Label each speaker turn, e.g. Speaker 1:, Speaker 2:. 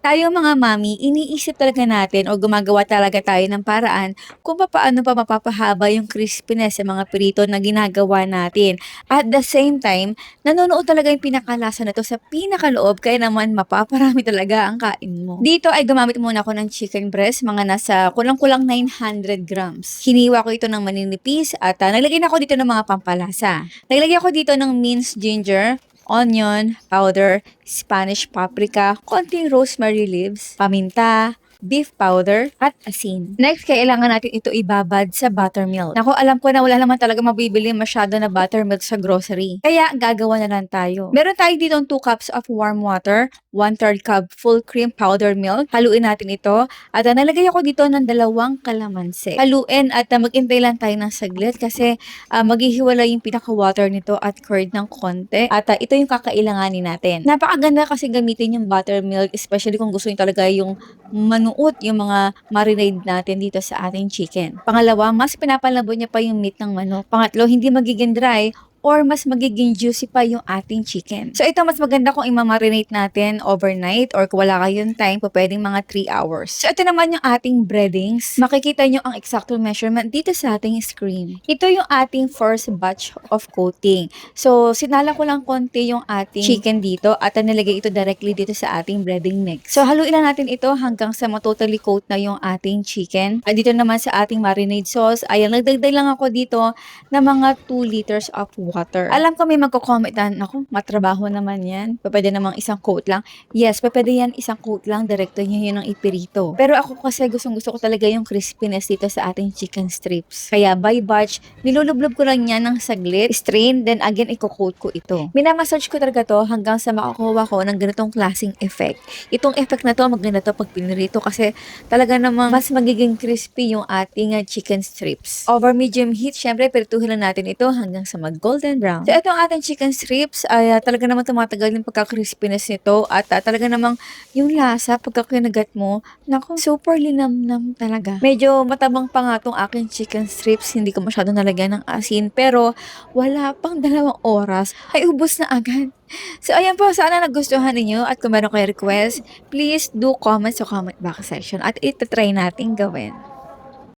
Speaker 1: Tayong mga mommy, iniisip talaga natin o gumagawa talaga tayo ng paraan kung paano pa mapapahaba yung crispiness sa mga prito na ginagawa natin. At the same time, nanonood talaga yung pinakalasa na to sa pinakaloob kaya naman mapaparami talaga ang kain mo. Dito ay gumamit muna ako ng chicken breast, mga nasa kulang-kulang 900 grams. Hiniwa ko ito ng maninipis at naglagay na ako dito ng mga pampalasa. Naglagay ako dito ng minced ginger, onion powder, Spanish paprika, konting rosemary leaves, paminta, beef powder, at asin. Next, kailangan natin ito ibabad sa buttermilk. Naku, alam ko na wala naman talaga mabibili masyado na buttermilk sa grocery. Kaya, gagawa na lang tayo. Meron tayo dito 2 cups of warm water, 1/3 cup full cream powder milk. Haluin natin ito. At nalagay ako dito ng 2 kalamansi. Haluin at mag-intay lang tayo ng saglit kasi maghihiwalay yung pinaka-water nito at curd ng konti. At ito yung kakailanganin natin. Napakaganda kasi gamitin yung buttermilk, especially kung gusto nyo talaga yung manuot yung mga marinade natin dito sa ating chicken. Pangalawa, mas pinapalabo niya pa yung meat ng manok. Pangatlo, hindi magiging dry or mas magiging juicy pa yung ating chicken. So ito, mas maganda kung imamarinate natin overnight or kung wala kayong time, pwedeng mga 3 hours. So ito naman yung ating breadings. Makikita nyo ang exact measurement dito sa ating screen. Ito yung ating first batch of coating. So sinala ko lang konti yung ating chicken dito at nilagay ito directly dito sa ating breading mix. So haluin lang natin ito hanggang sa matotally coat na yung ating chicken. At dito naman sa ating marinade sauce, ayan, nagdagdag lang ako dito ng mga 2 liters of water. Alam ko may magko-comment na, naku, matrabaho naman yan. Pwede namang isang coat lang. Yes, pwede yan isang coat lang. Direkto nyo yun ng ipirito. Pero ako kasi gusto ko talaga yung crispiness dito sa ating chicken strips. Kaya by batch, nilulublob ko lang yan ng saglit, strain, then again, i-coat ko ito. Minamassage ko talaga to hanggang sa makakuha ko ng ganitong klaseng effect. Itong effect na to, maganda to pag pinirito kasi talaga namang mas magiging crispy yung ating chicken strips. Over medium heat, syempre, pirituhin lang natin ito hanggang sa mag-golden brown. So, itong ating chicken strips ay talaga naman tumatagal yung pagka-crispiness nito at talaga namang yung lasa pagka kinagat mo, naku, super linamnam talaga. Medyo matabang pa nga tong aking chicken strips, hindi ko masyado nalagyan ng asin, pero wala pang 2 oras ay ubos na agad. So, ayan po, sana nagustuhan ninyo at kung meron kayo request, please do comment sa comment box section at itatry natin gawin.